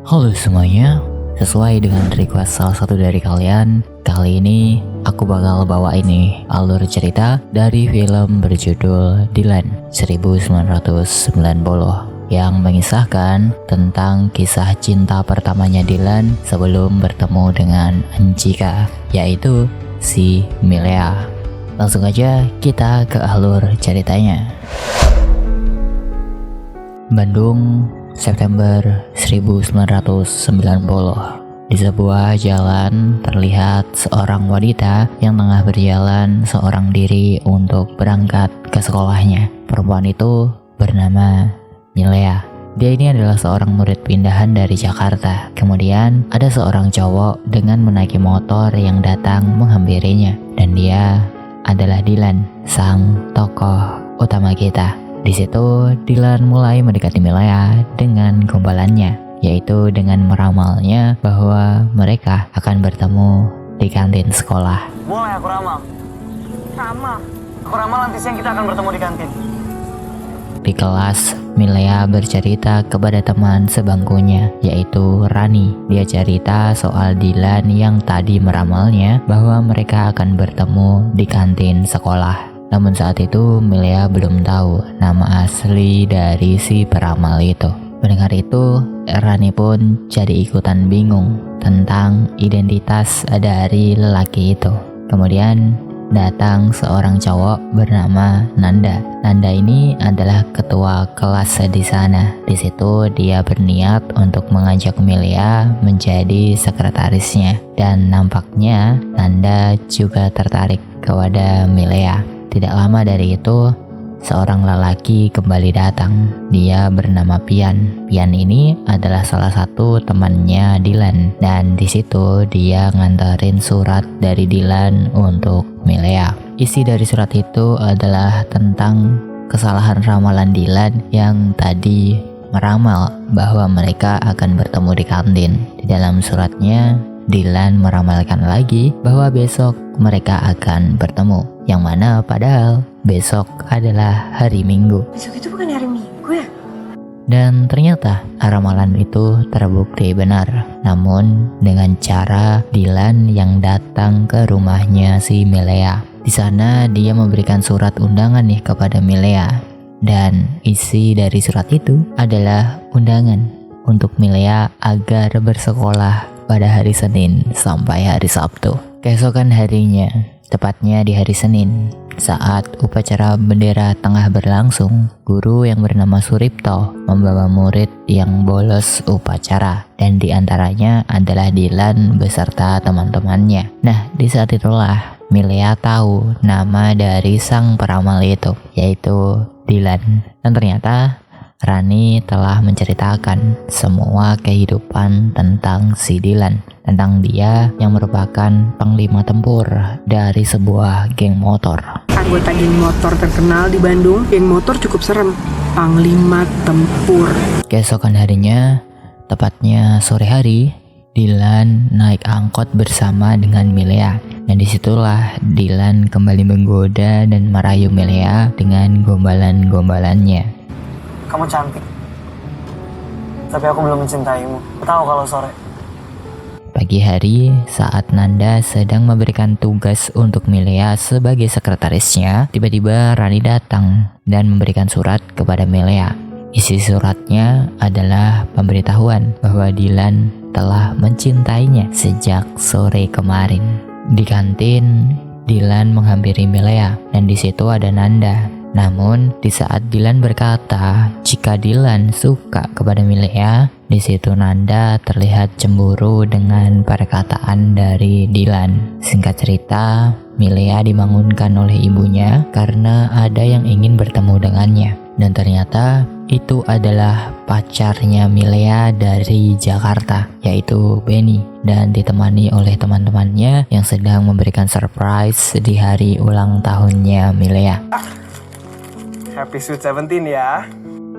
Halo semuanya, sesuai dengan request salah satu dari kalian, kali ini aku bakal bawa ini alur cerita dari film berjudul Dylan 1990 yang mengisahkan tentang kisah cinta pertamanya Dylan sebelum bertemu dengan Anjika, yaitu si Milea. Langsung aja kita ke alur ceritanya. Bandung, September 1990. Di sebuah jalan terlihat seorang wanita yang tengah berjalan seorang diri untuk berangkat ke sekolahnya. Perempuan itu bernama Milea. Dia ini adalah seorang murid pindahan dari Jakarta. Kemudian ada seorang cowok dengan menaiki motor yang datang menghampirinya. Dan dia adalah Dylan, sang tokoh utama kita. Di situ Dylan mulai mendekati Milea dengan gombalannya, yaitu dengan meramalnya bahwa mereka akan bertemu di kantin sekolah. Boleh aku ramal? Ramal? Aku ramal nanti siang kita akan bertemu di kantin. Di kelas, Milea bercerita kepada teman sebangkunya, yaitu Rani. Dia cerita soal Dylan yang tadi meramalnya bahwa mereka akan bertemu di kantin sekolah. Namun saat itu Milea belum tahu nama asli dari si peramal itu. Mendengar itu, Rani pun jadi ikutan bingung tentang identitas dari lelaki itu. Kemudian datang seorang cowok bernama Nanda. Nanda ini adalah ketua kelas di sana. Di situ dia berniat untuk mengajak Milea menjadi sekretarisnya, dan nampaknya Nanda juga tertarik kepada Milea. Tidak lama dari itu, seorang lelaki kembali datang. Dia bernama Pian. Pian ini adalah salah satu temannya Dylan, dan di situ dia nganterin surat dari Dylan untuk Milea. Isi dari surat itu adalah tentang kesalahan ramalan Dylan yang tadi meramal bahwa mereka akan bertemu di kantin. Di dalam suratnya, Dylan meramalkan lagi bahwa besok mereka akan bertemu, yang mana padahal besok adalah hari Minggu. Besok itu bukan hari Minggu ya? Dan ternyata ramalan itu terbukti benar. Namun dengan cara Dylan yang datang ke rumahnya si Milea. Di sana dia memberikan surat undangan nih kepada Milea. Dan isi dari surat itu adalah undangan untuk Milea agar bersekolah pada hari Senin sampai hari Sabtu. Keesokan harinya, tepatnya di hari Senin, saat upacara bendera tengah berlangsung, guru yang bernama Suripto membawa murid yang bolos upacara, dan diantaranya adalah Dylan beserta teman-temannya. Nah, di saat itulah Milea tahu nama dari sang peramal itu, yaitu Dylan. Dan ternyata Rani telah menceritakan semua kehidupan tentang si Dylan, tentang dia yang merupakan panglima tempur dari sebuah geng motor. Anggota geng motor terkenal di Bandung. Geng motor cukup serem. Panglima tempur. Keesokan harinya, tepatnya sore hari, Dylan naik angkot bersama dengan Milea. Dan disitulah Dylan kembali menggoda dan merayu Milea dengan gombalan-gombalannya. Kamu cantik, tapi aku belum mencintaimu. Aku tahu kalau sore. Pagi hari, saat Nanda sedang memberikan tugas untuk Milea sebagai sekretarisnya, tiba-tiba Rani datang dan memberikan surat kepada Milea. Isi suratnya adalah pemberitahuan bahwa Dylan telah mencintainya sejak sore kemarin. Di kantin, Dylan menghampiri Milea, dan di situ ada Nanda. Namun, di saat Dylan berkata jika Dylan suka kepada Milea, di situ Nanda terlihat cemburu dengan perkataan dari Dylan. Singkat cerita, Milea dibangunkan oleh ibunya karena ada yang ingin bertemu dengannya. Dan ternyata itu adalah pacarnya Milea dari Jakarta, yaitu Benny, dan ditemani oleh teman-temannya yang sedang memberikan surprise di hari ulang tahunnya Milea. Happy Sweet 17 ya.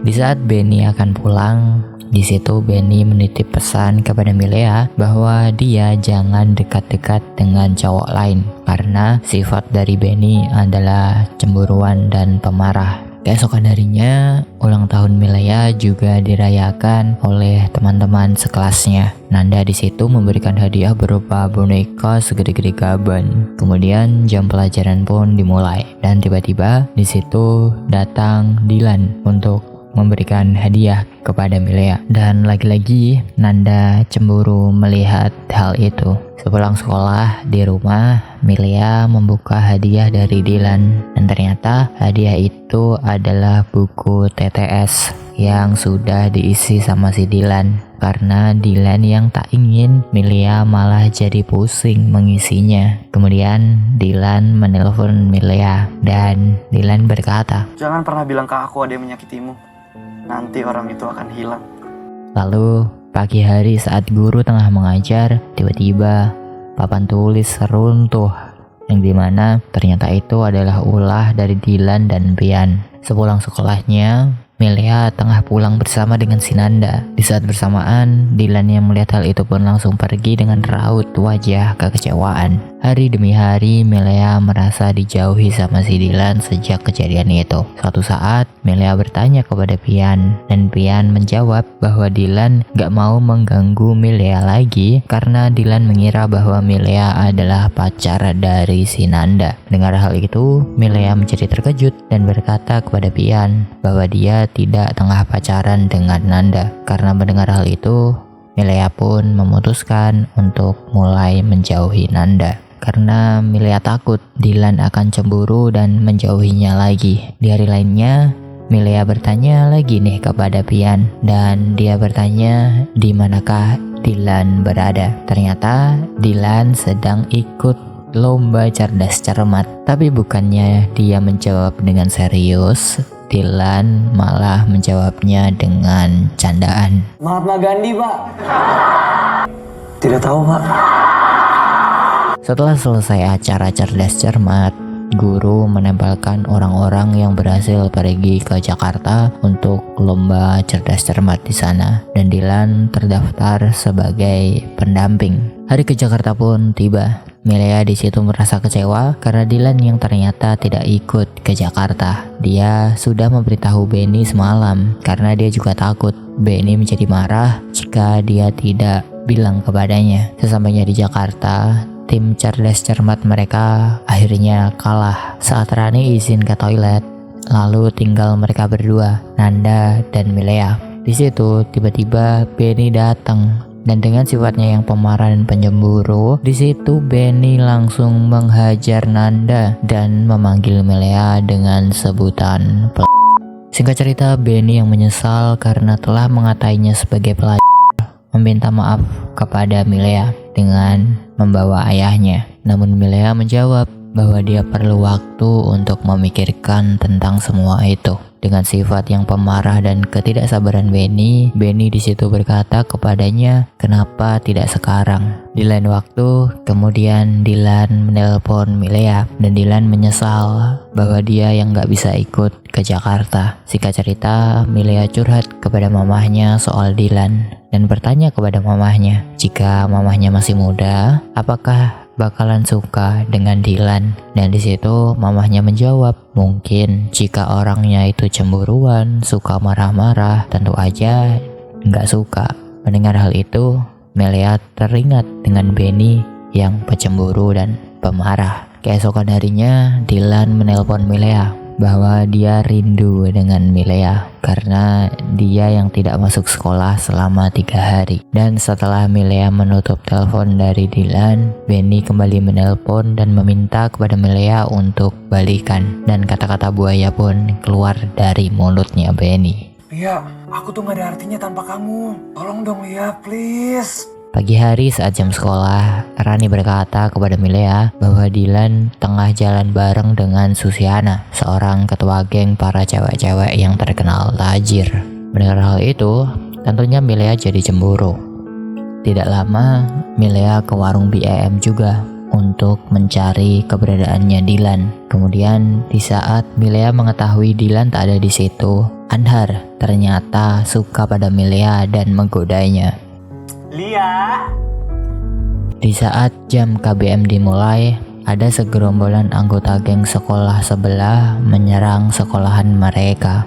Di saat Benny akan pulang, di situ Benny menitip pesan kepada Milea bahwa dia jangan dekat-dekat dengan cowok lain karena sifat dari Benny adalah cemburuan dan pemarah. Keesokan harinya, ulang tahun Milea juga dirayakan oleh teman-teman sekelasnya. Nanda di situ memberikan hadiah berupa boneka segede-gede gaban. Kemudian jam pelajaran pun dimulai dan tiba-tiba di situ datang Dilan untuk memberikan hadiah kepada Milea. Dan lagi-lagi Nanda cemburu melihat hal itu. Sepulang sekolah di rumah, Milea membuka hadiah dari Dilan dan ternyata hadiah itu adalah buku TTS yang sudah diisi sama si Dilan. Karena Dilan yang tak ingin, Milea malah jadi pusing mengisinya. Kemudian Dilan menelpon Milea dan Dilan berkata, "Jangan pernah bilang ke aku ada yang menyakitimu. Nanti orang itu akan hilang." Lalu pagi hari saat guru tengah mengajar, tiba-tiba papan tulis runtuh yang dimana ternyata itu adalah ulah dari Dilan dan Pian. Sepulang sekolahnya, Milea tengah pulang bersama dengan si Nanda. Di saat bersamaan, Dilan yang melihat hal itu pun langsung pergi dengan raut wajah kekecewaan. Hari demi hari, Milea merasa dijauhi sama si Dilan sejak kejadian itu. Suatu saat, Milea bertanya kepada Pian, dan Pian menjawab bahwa Dilan gak mau mengganggu Milea lagi karena Dilan mengira bahwa Milea adalah pacar dari si Nanda. Mendengar hal itu, Milea menjadi terkejut dan berkata kepada Pian bahwa dia tidak tengah pacaran dengan Nanda. Karena mendengar hal itu, Milea pun memutuskan untuk mulai menjauhi Nanda. Karena Milea takut Dilan akan cemburu dan menjauhinya lagi. Di hari lainnya, Milea bertanya lagi nih kepada Pian, dan dia bertanya di manakah Dilan berada. Ternyata Dilan sedang ikut lomba cerdas cermat. Tapi bukannya dia menjawab dengan serius, Dilan malah menjawabnya dengan candaan. "Mahatma Gandhi, Pak." "Tidak tahu, Pak." Setelah selesai acara cerdas cermat, guru menempelkan orang-orang yang berhasil pergi ke Jakarta untuk lomba cerdas cermat di sana, dan Dilan terdaftar sebagai pendamping. Hari ke Jakarta pun tiba. Milea di situ merasa kecewa karena Dilan yang ternyata tidak ikut ke Jakarta. Dia sudah memberitahu Benny semalam karena dia juga takut Benny menjadi marah jika dia tidak bilang kepadanya. Sesampainya di Jakarta, tim cerdas cermat mereka akhirnya kalah saat Rani izin ke toilet. Lalu tinggal mereka berdua, Nanda dan Milea. Di situ tiba-tiba Benny datang. Dan dengan sifatnya yang pemarah dan pencemburu, di situ Benny langsung menghajar Nanda dan memanggil Milea dengan sebutan Singkat cerita, Benny yang menyesal karena telah mengatainya sebagai pelajar meminta maaf kepada Milea dengan membawa ayahnya. Namun Milea menjawab bahwa dia perlu waktu untuk memikirkan tentang semua itu. Dengan sifat yang pemarah dan ketidaksabaran Benny di situ berkata kepadanya, "Kenapa tidak sekarang?" Di lain waktu, kemudian Dilan menelpon Milea dan Dilan menyesal bahwa dia yang gak bisa ikut ke Jakarta. Singkat cerita, Milea curhat kepada mamahnya soal Dilan dan bertanya kepada mamahnya, jika mamahnya masih muda, apakah bakalan suka dengan Dilan. Dan di situ mamahnya menjawab, mungkin jika orangnya itu cemburuan, suka marah-marah, tentu aja nggak suka. Mendengar hal itu, Milea teringat dengan Benny yang pecemburu dan pemarah. Keesokan harinya, Dilan menelpon Milea bahwa dia rindu dengan Milea karena dia yang tidak masuk sekolah selama 3 hari. Dan setelah Milea menutup telepon dari Dilan, Benny kembali menelpon dan meminta kepada Milea untuk balikan. Dan kata-kata buaya pun keluar dari mulutnya Benny. "Lia, aku tuh gak ada artinya tanpa kamu. Tolong dong Lia, please." Pagi hari saat jam sekolah, Rani berkata kepada Milea bahwa Dilan tengah jalan bareng dengan Susiana, seorang ketua geng para cewek-cewek yang terkenal tajir. Mendengar hal itu, tentunya Milea jadi cemburu. Tidak lama, Milea ke warung BEM juga untuk mencari keberadaannya Dilan. Kemudian di saat Milea mengetahui Dilan tak ada di situ, Anhar ternyata suka pada Milea dan menggodanya. "Lia." Di saat jam KBM dimulai, ada segerombolan anggota geng sekolah sebelah menyerang sekolahan mereka.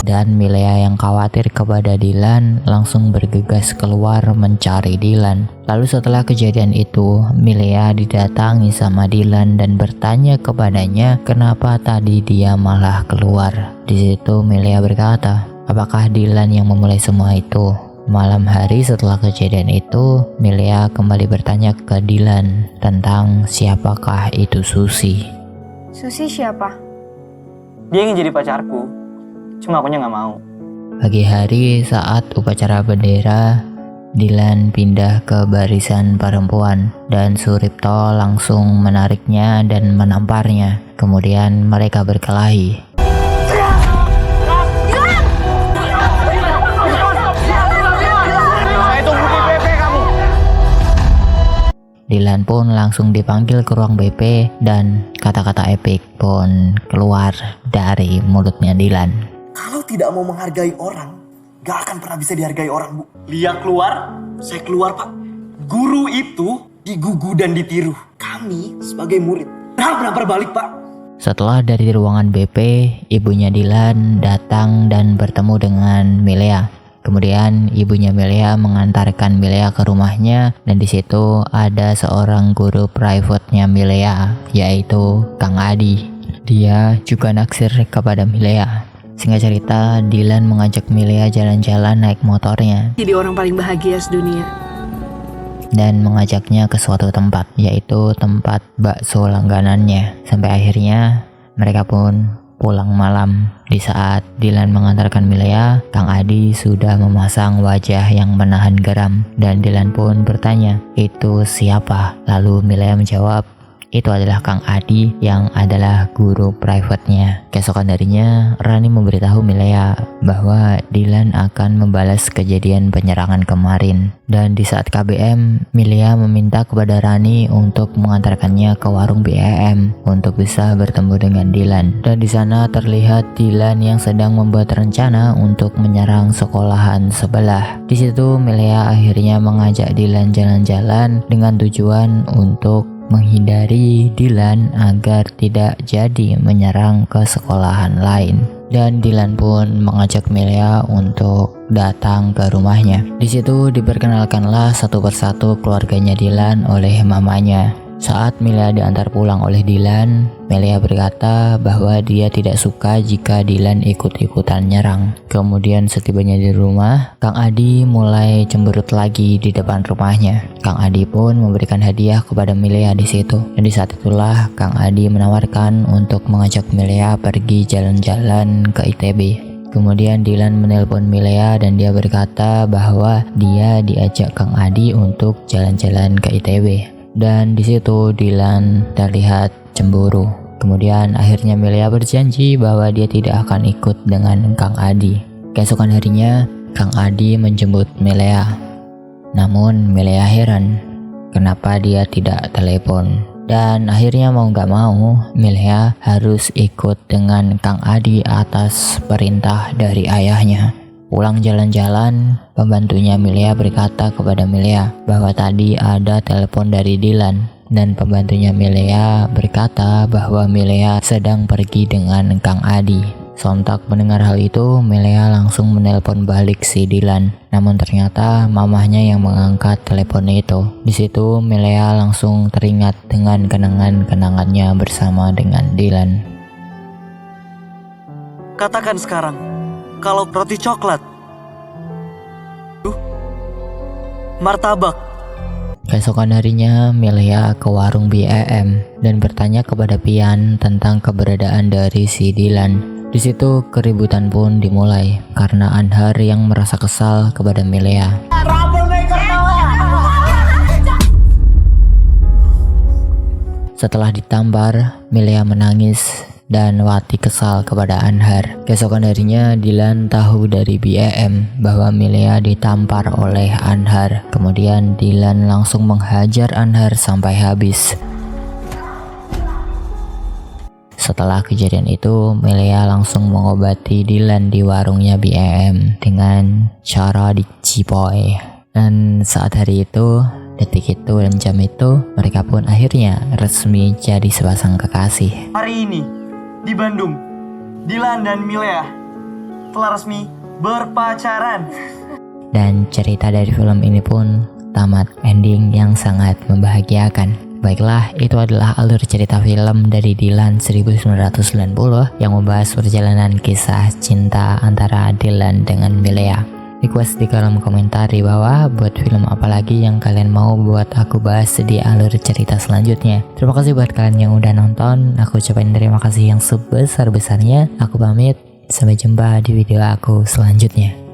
Dan Milea yang khawatir kepada Dylan langsung bergegas keluar mencari Dylan. Lalu setelah kejadian itu, Milea didatangi sama Dylan dan bertanya kepadanya kenapa tadi dia malah keluar. Di situ Milea berkata, apakah Dylan yang memulai semua itu? Malam hari setelah kejadian itu, Milea kembali bertanya ke Dylan tentang siapakah itu Susi. Susi siapa? Dia ingin jadi pacarku, cuma akunya nggak mau. Pagi hari saat upacara bendera, Dylan pindah ke barisan perempuan dan Suripto langsung menariknya dan menamparnya. Kemudian mereka berkelahi. Dylan pun langsung dipanggil ke ruang BP dan kata-kata epik pun keluar dari mulutnya Dylan. Kalau tidak mau menghargai orang, gak akan pernah bisa dihargai orang, Bu. Lia keluar, saya keluar, Pak. Guru itu digugu dan ditiru. Kami sebagai murid benar-benar balik, Pak. Setelah dari ruangan BP, ibunya Dylan datang dan bertemu dengan Milea. Kemudian ibunya Milea mengantarkan Milea ke rumahnya dan di situ ada seorang guru private-nya Milea, yaitu Kang Adi. Dia juga naksir kepada Milea. Singkat cerita, Dylan mengajak Milea jalan-jalan naik motornya Jadi orang paling bahagia sedunia. dan mengajaknya ke suatu tempat, yaitu tempat bakso langganannya. Sampai akhirnya mereka pun pulang malam. Di saat Dylan mengantarkan Milea, Kang Adi sudah memasang wajah yang menahan geram dan Dylan pun bertanya, itu siapa? Lalu Milea menjawab, itu adalah Kang Adi yang adalah guru private-nya. Keesokan harinya, Rani memberitahu Milea bahwa Dylan akan membalas kejadian penyerangan kemarin. Dan di saat KBM, Milea meminta kepada Rani untuk mengantarkannya ke warung BEM untuk bisa bertemu dengan Dylan. Dan di sana terlihat Dylan yang sedang membuat rencana untuk menyerang sekolahan sebelah. Di situ Milea akhirnya mengajak Dylan jalan-jalan dengan tujuan untuk menghindari Dylan agar tidak jadi menyerang ke sekolahan lain. Dan Dylan pun mengajak Milea untuk datang ke rumahnya. Di situ diperkenalkanlah satu persatu keluarganya Dylan oleh mamanya. Saat Milea diantar pulang oleh Dylan, Milea berkata bahwa dia tidak suka jika Dylan ikut-ikutan nyerang. Kemudian setibanya di rumah, Kang Adi mulai cemberut lagi di depan rumahnya. Kang Adi pun memberikan hadiah kepada Milea di situ. Dan di saat itulah Kang Adi menawarkan untuk mengajak Milea pergi jalan-jalan ke ITB. Kemudian Dylan menelpon Milea dan dia berkata bahwa dia diajak Kang Adi untuk jalan-jalan ke ITB. Dan di situ Dylan terlihat cemburu. Kemudian akhirnya Milea berjanji bahwa dia tidak akan ikut dengan Kang Adi. Keesokan harinya, Kang Adi menjemput Milea. Namun Milea heran kenapa dia tidak telepon. Dan akhirnya mau gak mau, Milea harus ikut dengan Kang Adi atas perintah dari ayahnya. Pulang jalan-jalan, pembantunya Milea berkata kepada Milea bahwa tadi ada telepon dari Dylan. Dan pembantunya Milea berkata bahwa Milea sedang pergi dengan Kang Adi. Sontak mendengar hal itu, Milea langsung menelpon balik si Dylan. Namun ternyata mamahnya yang mengangkat telepon itu. Di situ Milea langsung teringat dengan kenangan-kenangannya bersama dengan Dylan. Katakan sekarang, kalau roti coklat, martabak. Keesokan harinya, Milea ke warung BEM dan bertanya kepada Pian tentang keberadaan dari si Dylan. Di situ keributan pun dimulai karena Anhar yang merasa kesal kepada Milea. Setelah ditampar, Milea menangis dan Wati kesal kepada Anhar. Keesokan harinya Dylan tahu dari BEM bahwa Milea ditampar oleh Anhar. Kemudian Dylan langsung menghajar Anhar sampai habis. Setelah kejadian itu, Milea langsung mengobati Dylan di warungnya BM dengan cara dicipoy. Dan saat hari itu, detik itu dan jam itu, mereka pun akhirnya resmi jadi sepasang kekasih. Hari ini di Bandung, Dylan dan Milea telah resmi berpacaran. Dan cerita dari film ini pun tamat ending yang sangat membahagiakan. Baiklah, itu adalah alur cerita film dari Dylan 1990 yang membahas perjalanan kisah cinta antara Dylan dengan Milea. Request di kolom komentar di bawah buat film apa lagi yang kalian mau buat aku bahas di alur cerita selanjutnya. Terima kasih buat kalian yang udah nonton. Aku ucapin terima kasih yang sebesar-besarnya. Aku pamit, sampai jumpa di video aku selanjutnya.